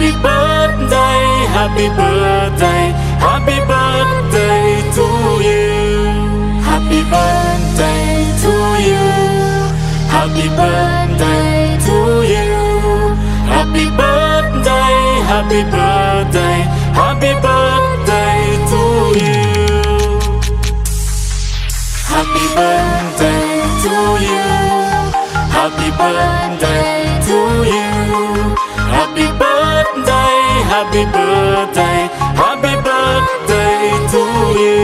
Happy birthday, happy birthday, happy birthday to you. Happy birthday to you. Happy birthday to you. Happy birthday, happy birthday, happy birthday to you. Happy birthday to you. Happy birthday to you. Happy birthday, happy birthday, happy birthday to you.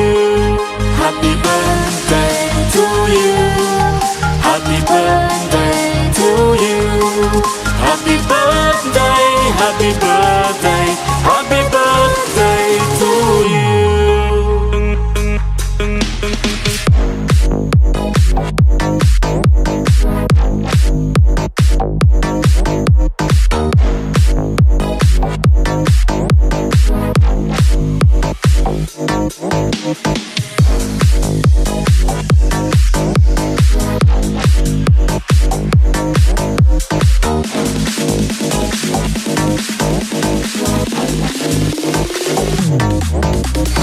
Happy birthday to you. Happy birthday to you. Happy birthday, happy birthday, happy birthday to you.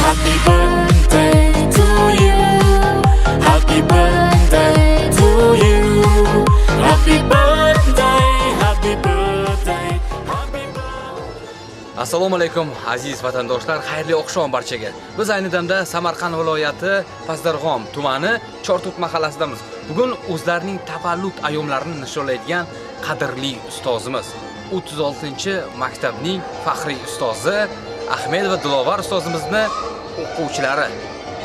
Happy birthday to you. Happy birthday to you. Happy birthday, happy birthday, happy birthday. Assalomu alaykum aziz vatandoshlar, xayrli oqshom barchaga. Biz ayni damda Samarqand viloyati Pazdarg'om tumani Chorto'q mahallasidamiz. Bugun o'zlarining tavallud ayyomlarini nishonlaydigan qadrli ustozimiz 36-maktabning faxriy ustozi Ahmed va Dilovar ustozimizni o'quvchilari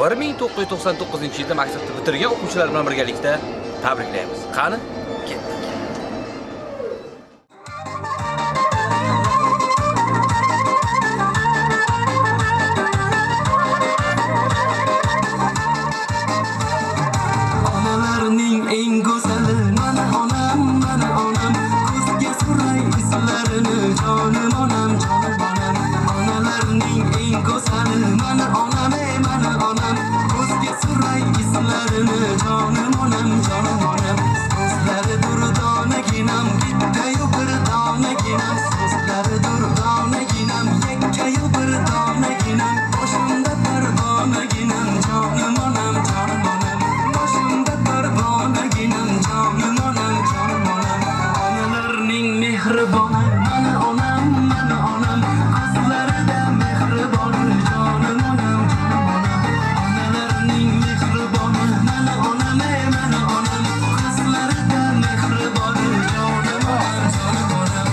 1999-yilda maktabni bitirgan o'quvchilar bilan birgalikda tabriklaymiz. Qani, ketdik. Onalarning eng go'zali mana onam, ko'zga suray islarini jonim onam, jonim onam. Onalarning eng go'zali mana onam, ko'zga suray islarini jonim onam, jonim onam. So'zlari durdonaginam, bittayu bir donaginam. So'zlari durdonaginam, yakkayu bir donaginam. Boshimda parvonaginam, jonim onam, jonim onam. Boshimda parvonaginam, jonim onam, jonim onam. Onalarning mehriboni mana onam, ko'zlarida mehribon jonim onam, jonim onam. Onalarning mehriboni mana onam, ko'zlarida mehribon jonim onam, jonim onam.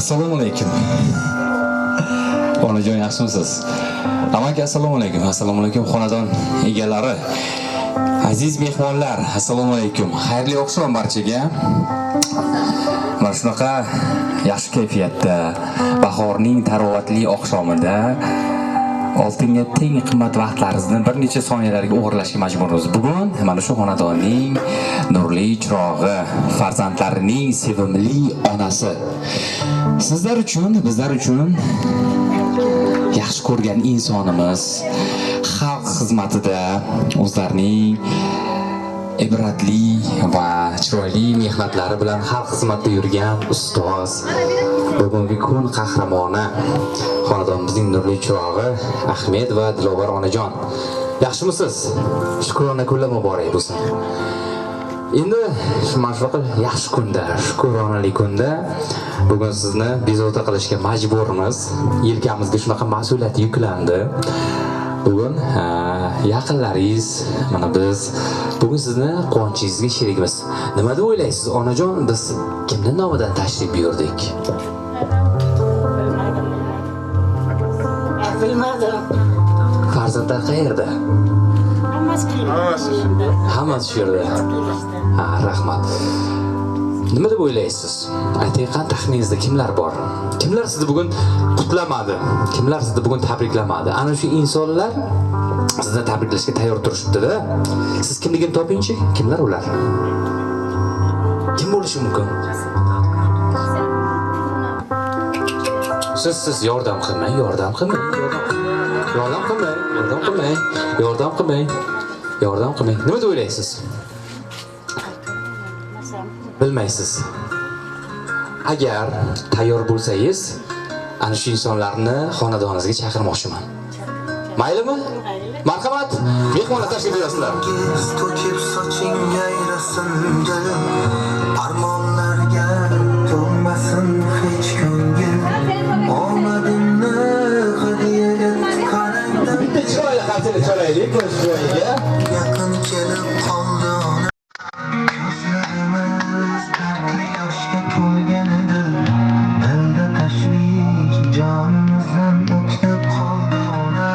Assalomu alaykum. Onajon, yaxshimisiz? Amaki, assalomu alaykum. Assalomu alaykum xonadon egalari. Aziz mehmonlar, assalomu alaykum. Xayrli oqshom barchaga. Mana shunaqa yaxshi kayfiyatda, bahorning tarovatli oqshomida oltinga teng qimmat vaqtlaringizni bir necha soniyalarga o'g'irlashga majburmiz. Bugun mana shu xonadonning nurli chirog'i, farzandlarining sevimli onasi. Sizlar uchun, bizlar uchun yaxshi ko'rgan insonimiz, xalq xizmatida o'zlarining ibratli va chiroyli mehnatlari bilan xalq xizmatida yurgan ustoz, bugungi kun qahramoni, xonadonimizning nurli chirog'i Ahmed va Dilovar onajon. Yaxshimisiz? Shukrona kunlar muborak bo'lsin. Endi mana shunaqa yaxshi kunda, shukronali kunda bugun sizni bezovta qilishga majburmiz. Yelkamizga shunaqa mas'uliyat yuklandi. Bugun yaqinlaringiz, mana biz bugun sizni quvonchingizga sherikmiz. Nima deb o'ylaysiz, onajon? Biz kimning nomidan tashrif buyurdik? Bilmadim. Farzandlar qayerda? Hammasi shu yerda. Ha, rahmat. Nima deb o'ylaysiz? Ayting, qani taxminingizda kimlar bor? Kimlar sizni bugun qutlamadi? Kimlar sizni bugun tabriklamadi? Ana shu insonlar sizni tabriklashga tayyor turishibdi-da. Siz kimligini topingchi, kimlar ular? Kim bo'lishi mumkin? siz yordam qilmang, yordam qilmang, yordam qilmang, yordam qilmang, yordam qilmang, yordam qilmang. Nima deb o'ylaysiz? Bilmaysiz. Agar tayyor bo'lsangiz, ana shu insonlarni xonadoningizga chaqirmoqchiman. Maylimi? Marhamat, mehmonlar tashrif buyurasizlar. To'kib soching yayrasin dilim, armonlarga to'lmasin hech ko'ngil. Omadimni hadiya et qarangda. Bitta chiroyli xatini so'raylik, ko'z joyiga. Yaqin kelib qoldi ona. Ko'zlarimiz dardli yoshga to'lganidir. Dilda tashvish jonimizdan o'tib qoldi ona.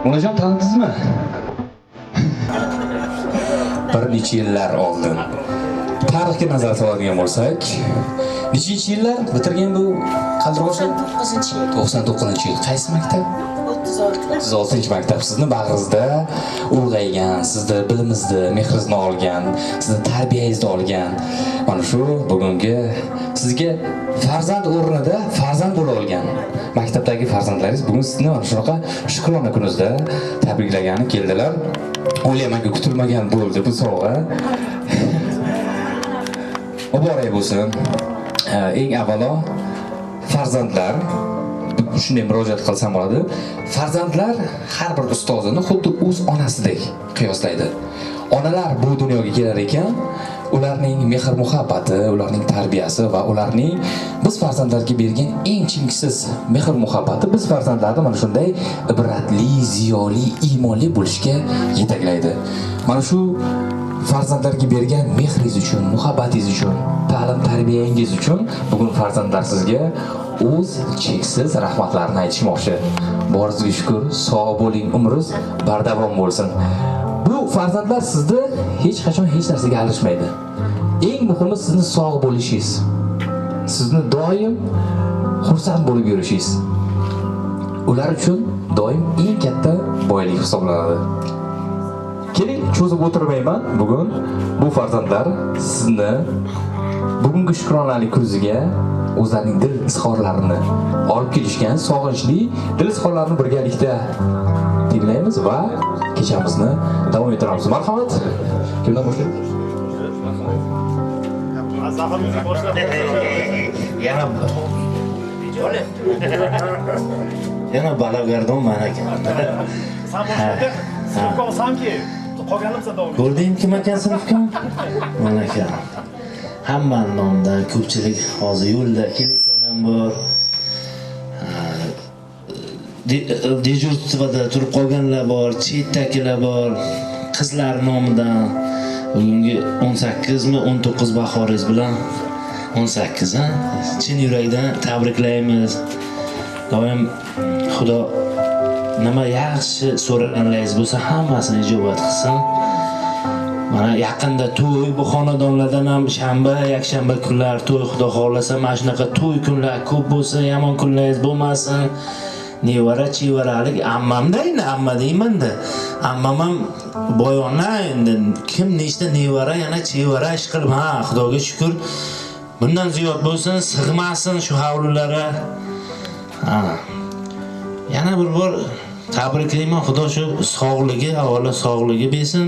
Onajon tanidingizmi? Bir necha yillar oldin tarixga nazar soladigan bo'lsak, nechinchi yillar bitirgan bu Qaldirg'och? 99-yil. Qaysi maktab? 36-maktab. Sizni bag'ringizda ulg'aygan, sizni bilimizni, mehringizni olgan, sizni tarbiyangizni olgan. Mana shu bugungi sizga farzand o'rnida farzand bo'la olgan maktabdagi farzandlaringiz bugun sizni mana shunaqa shukrona kuningizda tabriklagani keldilar. O'ylaymanki kutilmagan bo'ldi bu sovg'a. Muborak bo'lsin. Eng avvalo farzandlar, shunday murojaat qilsam bo'ladi. Farzandlar har bir ustozini xuddi o'z onasidek qiyoslaydi. Onalar bu dunyoga kelar ekan, ularning mehr muhabbati, ularning tarbiyasi va ularning biz farzandlarga bergan eng chingsiz mehr muhabbati biz farzandlarni mana shunday ibratli, ziyoli, iymonli bo'lishga yetaklaydi. Mana shu farzandlarga bergan mehringiz uchun, muhabbatingiz uchun, ta'lim tarbiyangiz uchun bugun farzandlar sizga o'z cheksiz rahmatlarini aytishmoqchi. Boringizga shukr, sog' bo'ling, umringiz bardavom bo'lsin. Bu farzandlar sizni hech qachon hech narsaga alishmaydi. Eng muhimi sizni sog' bo'lishingiz. Sizni doim xursand bo'lib yurishingiz. Ular uchun doim eng katta boylik hisoblanadi. Keling, cho'zib o'tirmayman. Bugun bu farzandlar sizni bugungi shukronalik kuniga o'zlarining dil izhorlarini olib kelishgan sog'inchli dil izhorlarini birgalikda tinglaymiz va kechamizni davom ettiramiz. Marhamat. Kimdan boshlaymiz? Yana balagardon mana ekan. Ko'rding kim ekan sinfkam? Mana ekan. Hamma nomdan ko'pchilik hozir yo'lda kelayotgan bor. Dejurtvada turib qolganlar bor, chetdagilar bor. Qizlar nomidan bugungi 18 mi 19 bahoringiz bilan 18 ha? Chin yurakdan tabriklaymiz. Doim Xudo nima yaxshi so'raganlaringiz bo'lsa hammasini ijobat qilsin. Mana yaqinda to'y bu xonadonlardan ham shanba, yakshanba kunlar to'y, Xudo xolasa mana shunaqa to'y kunlar ko'p bo'lsin, yomon kunlaringiz bo'lmasin. Nevara chevaralik ammamda endi amma deymanda. Ammam ham boyona endi kim nechta nevara yana chevara ish qilib, ha, Xudoga shukr. Bundan ziyod bo'lsin, sig'masin shu havlulari. Ha. Yana bir bor tabriklayman, Xudo shu sog'ligi, avvalo sog'ligi bersin.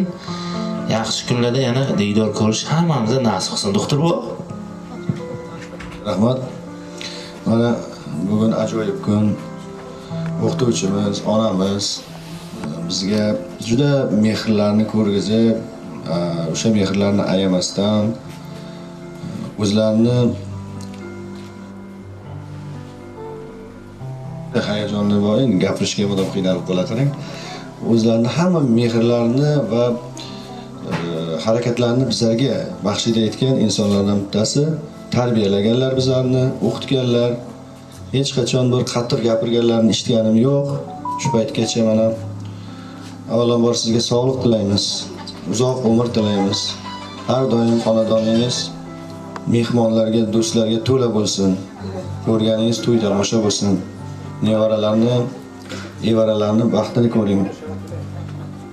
Yaxshi kunlarda yana diydor ko'rish hammamizga nasib qilsin. Doktor bu. Rahmat. Mana bugun ajoyib kun. O'qituvchimiz, onamiz bizga juda mehrlarni ko'rgizib, o'sha mehrlarni ayamasdan o'zlarini hayajonli va endi gapirishga ham odam qiynalib qoladi. Qarang, o'zlarini hamma mehrlarini va harakatlarni bizlarga baxshida etgan insonlardan bittasi, tarbiyalaganlar bizlarni, o'qitganlar. Hech qachon bir qattiq gapirganlarni eshitganim yo'q. Shu paytgacha mana avvalambor sizga sog'lik tilaymiz, uzoq umr tilaymiz. Har doim xonadoningiz mehmonlarga, do'stlarga to'la bo'lsin. Ko'rganingiz to'y tomosha bo'lsin. Nevaralarni baxtini ko'ring.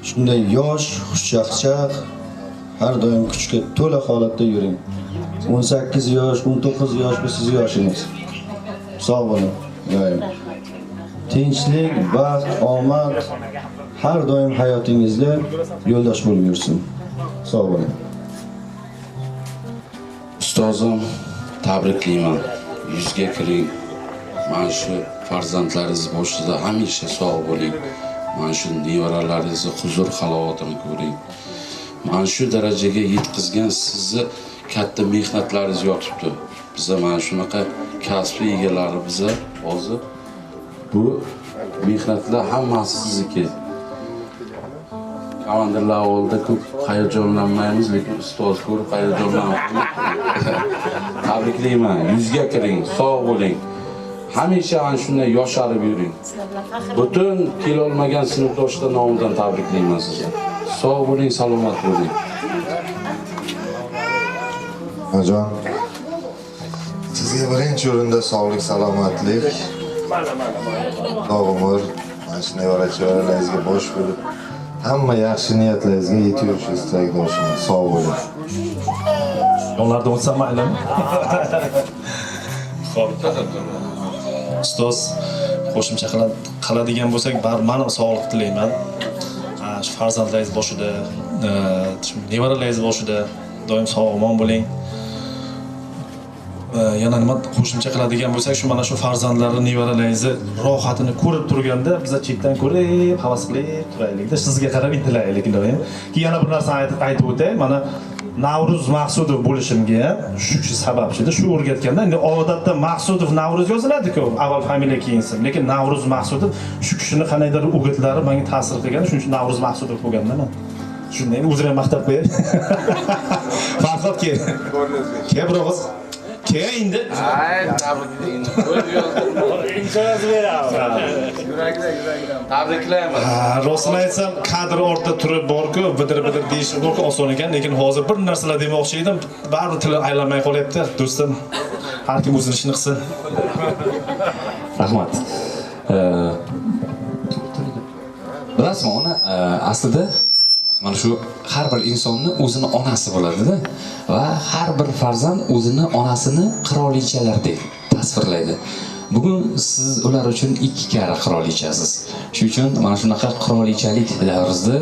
Shunday yosh, xushchaqchaq, har doim kuchga to'la holatda yuring. 18 yosh, 19 yosh bu siz yoshingiz. Sog' bo'ling, doim. Tinchlik, baxt, omad har doim hayotingizga yo'ldosh bo'lib yursin. Sog' bo'ling. Ustozim, tabriklayman. Yuzga kiring. Mana shu farzandlaringiz boshida hamisha sog' bo'ling. Mana shu nevaralaringizni huzur halovatini ko'ring. Mana shu darajaga yetkazgan sizni katta mehnatlaringiz yotibdi. Biza mana shunaqa kasb egalari biza hozir bu mehnatlar hammasi sizniki. Komandirlar oldida ko'p hayajonlanmaymiz, lekin ustoz ko'rib hayajonlanib. Tabriklayman. Yuzga kiring, sog' bo'ling. Hamisha ana shunday yosharib yuring. Butun kelolmagan sinfdoshlar nomidan tabriklayman sizni. Sog' bo'ling, salomat bo'ling. Ajon, sizga birinchi o'rinda sog'lik, salomatlik, uzoq umr, mana shu nevara-chevaralarga bosh bo'lib, hamma yaxshi niyatlaringizga yetib yurish istakdoshiman. Sog' bo'ling. Yo'llarda o'tsam maylimi? Xo'p. Ustoz, qo'shimcha qiladigan bo'lsak, mana sog'lik tilayman. Shu farzandlaringiz boshida, nevaralaringiz boshida doim sog'-omon bo'ling. Yana nima qo'shimcha qiladigan bo'lsak, shu mana shu farzandlarni, nevaralaringizni rohatini ko'rib turganda biz chetdan ko'rib, havas qilib turaylik-da, sizga qarab intilaylik doim. Keyin yana bir narsa aytib o'tay, mana Navruz Maqsudov bo'lishimga shu sababchida, shu o'rgatganda, endi odatda Maqsudov Navruz yoziladi-ku, avval familiya keyin ism, lekin Navruz Maqsudov shu kishining qandaydir o'gitlari menga ta'sir qilgan, shuning uchun Navruz Maqsudov bo'lganman. Shunday o'zim ham maqtab qo'yay. Farhod kel. Kel biroz. Endi tabriklayman. Rostini aytsam, kadr ortda turib bor-ku, bidir-bidir deyish oson ekan, lekin hozir bir narsalar demoqchi edim, baribir tili aylanmay qolyapti. Do'stim, har kim o'zini ishini qilsin. Rahmat. Bilasizmi, ona aslida mana shu har bir insonni o'zini onasi bo'ladi-da va har bir farzand o'zini onasini qirolichalardek tasvirlaydi. Bugun siz ular uchun ikki karra qirolichasiz. Shuning uchun mana shunaqa qirolichalik davringizda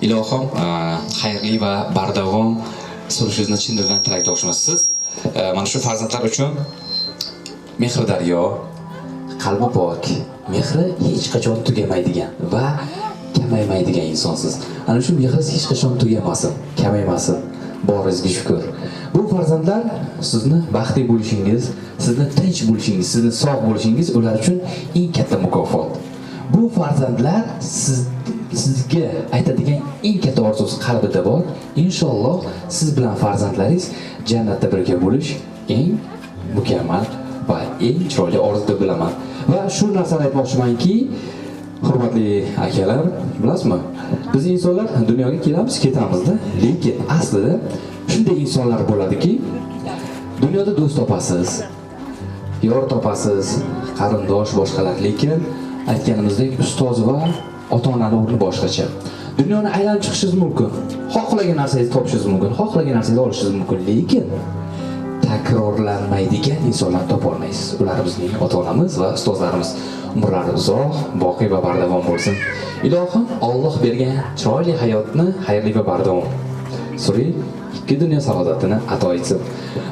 ilohim xayrli va bardavom surishingizni chin dildan tilakdoshmiz. Siz mana shu farzandlar uchun mehri daryo, qalbi pok, mehri hech qachon tugamaydigan va kamaymaydigan insonsiz. Ana shu mehringiz hech qachon tugamasin, kamaymasin. Boringizga shukr. Bu farzandlar sizni baxtli bo'lishingiz, sizni tinch bo'lishingiz, sizni sog' bo'lishingiz ular uchun eng katta mukofot. Bu farzandlar sizga aytadigan eng katta orzusi qalbida bor. Inshaalloh siz bilan farzandlaringiz jannatda birga bo'lish eng mukammal va eng chiroyli orzu deb bilaman. Va shu narsani aytmoqchimanki, hurmatli akalar, bilasizmi? Biz insonlar dunyoga kelamiz, ketamizda, lekin aslida shunday insonlar bo'ladiki, dunyoda do'st topasiz, yor topasiz, qarindosh boshqalar, lekin aytganimizdek ustoz va ota-onaning o'rni boshqacha. Dunyoni aylanib chiqishingiz mumkin, xohlagan narsangizni topishingiz mumkin, xohlagan narsangizni olishingiz mumkin, lekin takrorlanmaydigan insonlarni topa olmaysiz. Ular bizning ota-onamiz va ustozlarimiz. Umrlari uzoq, boqiy va bardavom bo'lsin. Ilohim Alloh bergan chiroyli hayotni xayrli va bardavom suri ikki dunyo saodatini ato etsin.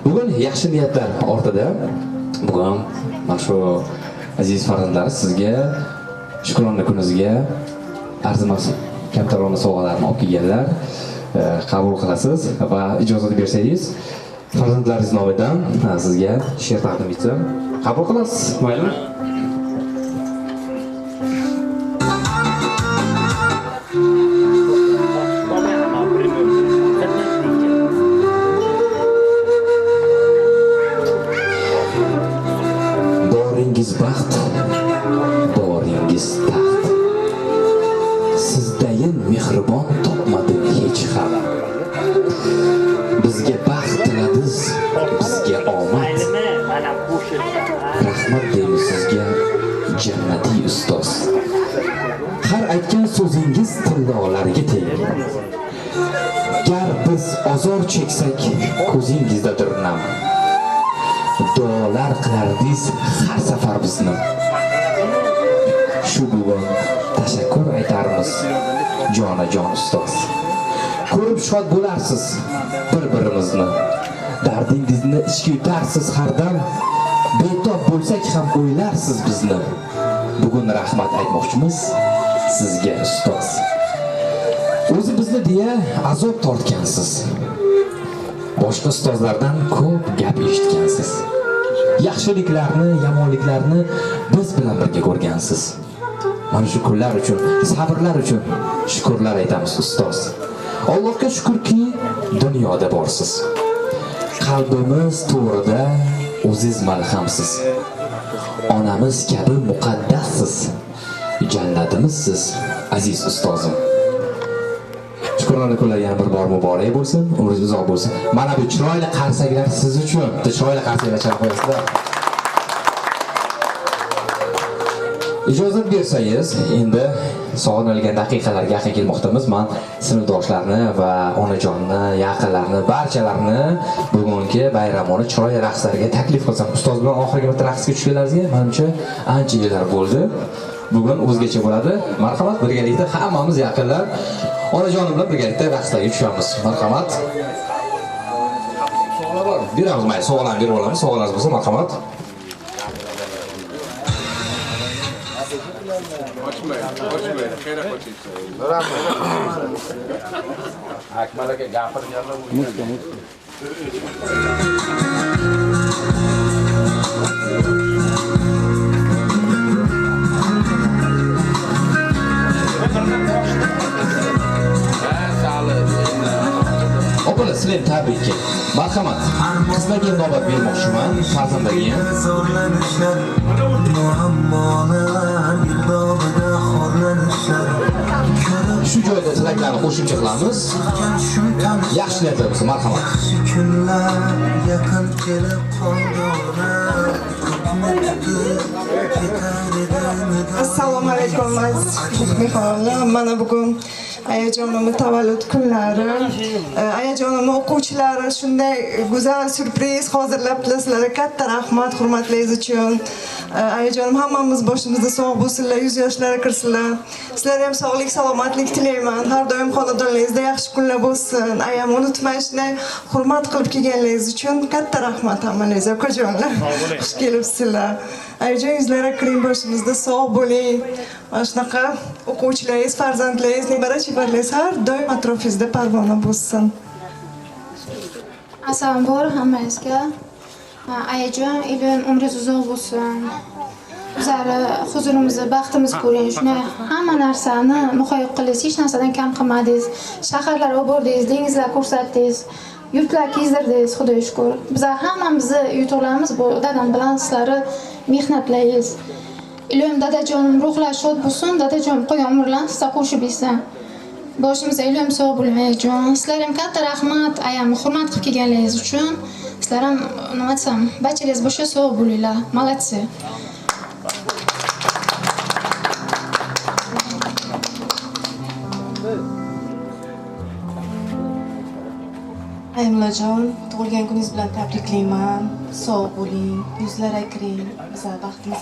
Bugun yaxshi niyatlar ortida bugun mana shu aziz farzandlar sizga shukrona kuningizga arzimas kamtarona sovg'alarni olib kelganlar. Qabul qilasiz va ijozat bersangiz farzandlaringiz nomidan sizga she'r taqdim etsam qabul qilasiz, maylimi? mehribon topmadim hech ham. Bizga baxt tiladingiz, bizga omad. Rahmat deymiz sizga, jannatiy ustoz. Har aytgan so'zingiz tillolarga tegdi. Gar biz azor cheksak, ko'zingizdadir nam. Duolar qilardingiz har safar bizni. Shu bugun tashakkur aytarmiz, jonajon ustoz. Ko'rib shod bo'larsiz bir-birimizni. Dardingizni ichga yutarsiz har dam. Betob bo'lsak ham o'ylarsiz bizni. Bugun rahmat aytmoqchimiz sizga ustoz. O'zi bizni deya azob tortgansiz. Boshqa ustozlardan ko'p gap eshitgansiz. Yaxshiliklarni, yomonliklarni biz bilan birga ko'rgansiz. Mana shu kunlar uchun, sabrlar uchun shukrlar aytamiz ustoz. Allohga shukrki, dunyoda borsiz. Qalbimiz to'g'rida o'ziz malhamsiz. Onamiz kabi muqaddassiz. Jannatimizsiz, aziz ustozim. Shukrona kunlar yana bir bor muborak bo'lsin, umringiz uzoq bo'lsin. Mana bu chiroyli qarsaklar siz uchun. Chiroyli qarsaklar chalib qo'yasizlar. Ijozat bersangiz, endi sog'inilgan daqiqalarga yaqin kelmoqdamiz. Men sinfdoshlarni va onajonni, yaqinlarni, barchalarni bugungi bayramona chiroyli raqslarga taklif qilsam. Ustoz bilan oxirgi marta raqsga tushganlaringizga menimcha ancha yillar bo'ldi. Bugun o'zgacha bo'ladi. Marhamat, birgalikda hammamiz yaqinlar onajonim bilan birgalikda raqslarga tushamiz. Marhamat. Sog'lar bor. Beramiz, mayli, sog'larni berib olamiz. Sog'larsiz bo'lsa, marhamat. Akmal aka gapirganlar Opalar, sizlar tabrikki. Marhamat. Qizlarga navbat bermoqchiman, farzandlarga ham. Shu joyda tilaklarni qo'shimcha qilamiz. Yaxshi niyatlar bo'lsin, marhamat. Assalomu alaykum mehmonlar. Mana bugun ayajonimning tavallud kunlari. Ayajonimning o'quvchilari shunday go'zal syurpriz hozirlabdilar. Sizlarga katta rahmat hurmatlaringiz uchun. Ayajonim hammamiz boshimizda sog' bo'lsinlar, yuz yoshlari kirsinlar. Sizlarga ham sog'lik, salomatlik tilayman. Har doim xonadonlaringizda yaxshi kunlar bo'lsin. Ayam unutmay shunday hurmat qilib kelganligingiz uchun katta rahmat hammangizga, ukajonlar. Xush kelibsizlar. Ayajon yuzlari kiring, boshimizda sog' bo'ling. Mana shunaqa o'quvchilaringiz, farzandlaringiz, nebara-chevarlaringiz har doim atrofingizda parvona bo'lsin. Assalomu bor hammangizga. Ayajon, ilm umringiz uzoq bo'lsin. Bizlarni huzurimizda baxtimiz ko'ring. Shunday hamma narsani muhayyo qildingiz, hech narsadan kam qilmadingiz. Shaharlarga bordingiz, dengizlar ko'rsatdingiz. Yurtlar kezdirdingiz, Xudoga shukr. Bizlar hammamizni yutuqlarimiz bu dadam bilan sizlarni mehnatlaringiz. Ilm dadajonim ruhlari shod bo'lsin, dadajon qolgan umrlarni sizga qo'shib bersin. Boshimizda ilm sog' bo'ling ayajon. Sizlar ham katta rahmat, ayamni hurmat qilib kelganligingiz uchun. Sizlar ham nima desam, barchangiz boshqa sog' bo'linglar. Молодцы. Ayamlajon, tug'ilgan kuningiz bilan tabriklayman. Sog' bo'ling, yuzlari kiring. Bizlar baxtimiz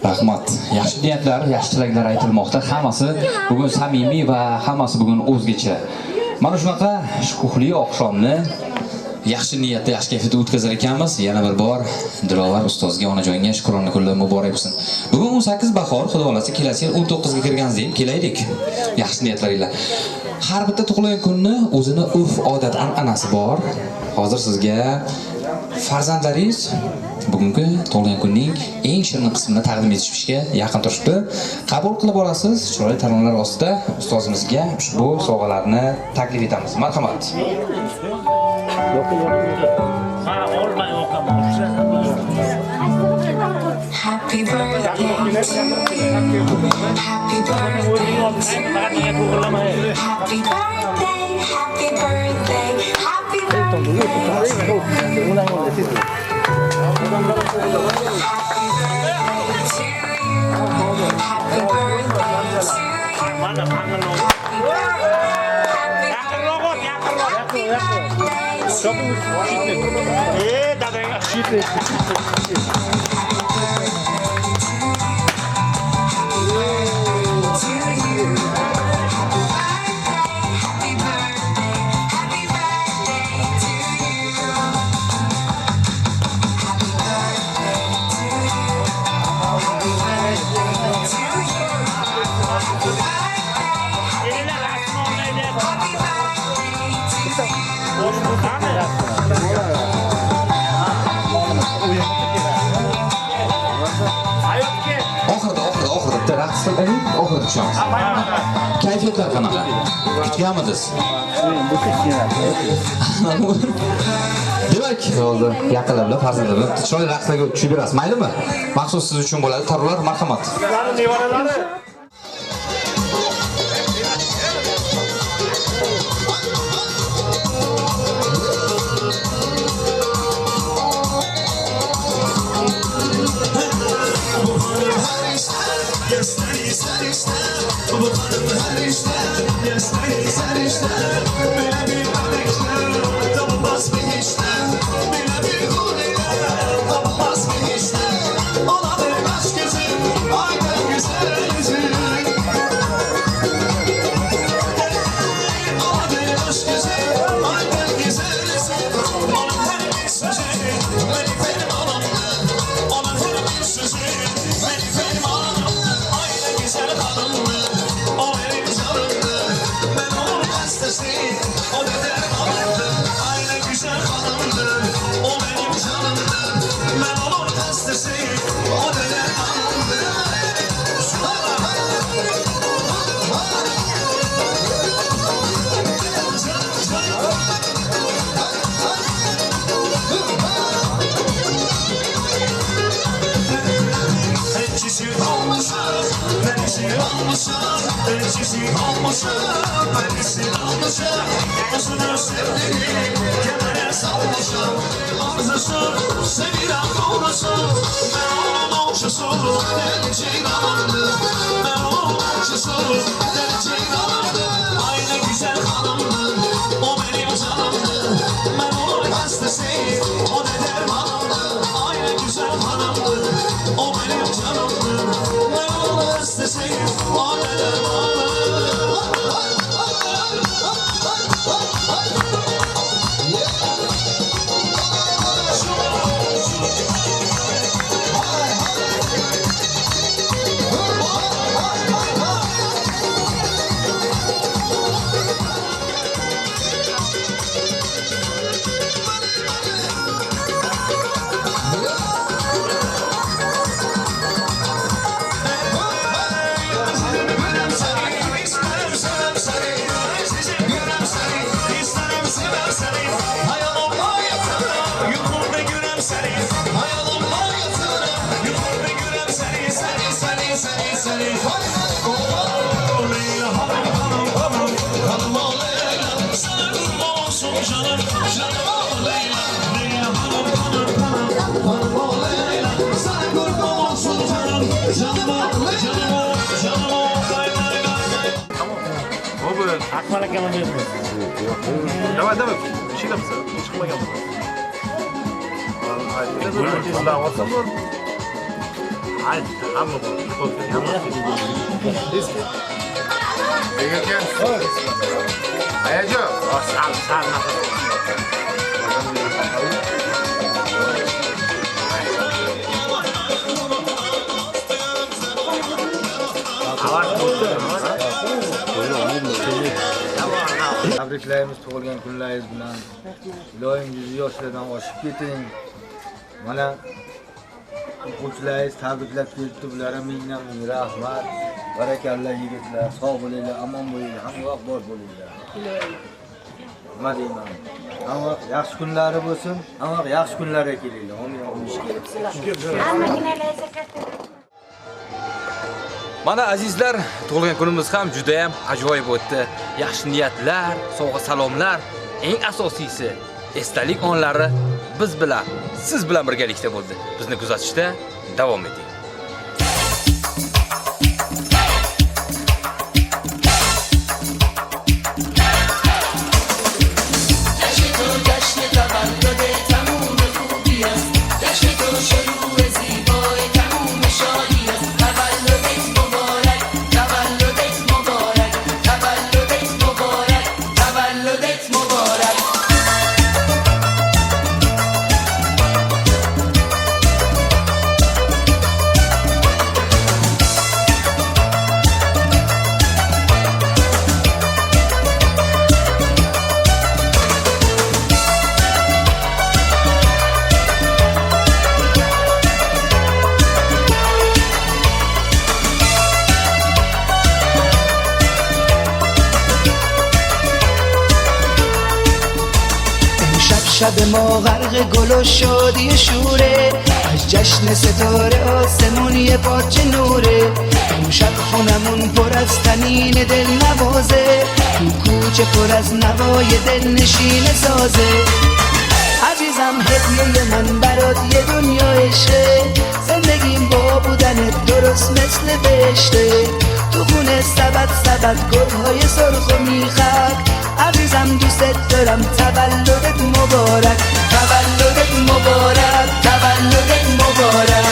Rahmat. Yaxshi niyatlar, yaxshi tilaklar aytilmoqda. Hammasi bugun samimiy va hammasi bugun o'zgacha. Mana shunaqa shukuhli oqshomni yaxshi niyatda, yaxshi kayfiyatda o'tkazar ekanmiz. Yana bir bor Dilovar ustozga, onajonga shukrona kunlar muborak bo'lsin. Bugun 18 bahor, Xudo xolasa kelasi yil 19 ga kirganingizda ham kelaylik. Yaxshi niyatlar bilan. Har bitta tug'ilgan kunni o'zini urf, odat, an'anasi bor. Hozir sizga farzandlaringiz bugungi tug'ilgan kunning eng shirin qismini taqdim etishga yaqin turibdi. Qabul qilib olasiz. Chiroyli taronlar ostida ustozimizga ushbu sovg'alarni taklif etamiz. Marhamat. Happy birthday to you. Happy birthday to you. Happy birthday, happy birthday, happy Oxirida raqs qiling, oxirida tushamiz. Kayfiyatlar qanaqa? Kutganmisiz? Demak, bo'ldi. Yaqinlar bilan farzandlar bilan chiroyli raqslarga tushib berasiz, maylimi? Maxsus siz uchun bo'ladi. Tarolar, marhamat. tabriklaymiz tug'ilgan kunlaringiz bilan. Iloyim 100 yoshlardan oshib keting. Mana o'quvchilaringiz tabriklab kelibdi. Bularga mingdan ming rahmat. Barakallah yigitlar, sog' bo'linglar, omon bo'linglar, hamma vaqt bor bo'linglar. Nima deyman? Hamma yaxshi kunlari bo'lsin, hamma yaxshi kunlarga kelinglar. Amin. Mana azizlar, tug'ilgan kunimiz ham juda ham ajoyib o'tdi. Yaxshi niyatlar, sovg'a salomlar, eng asosiysi esdalik onlari biz bilan, siz bilan birgalikda bo'ldi. Bizni kuzatishda davom eting. شب ما غرق گل و شادی شوره از جشن ستاره آسمون یه پاچه نوره امشب خونمون پر از تنین دل نوازه تو کوچه پر از نوای دل نشین سازه عزیزم هدیه من برات یه دنیا عشقه زندگیم با بودنت درست مثل بهشته تو خونه سبد گلهای سرخ و میخک عزیزم دوست دارم تولدت مبارک تولدت مبارک تولدت مبارک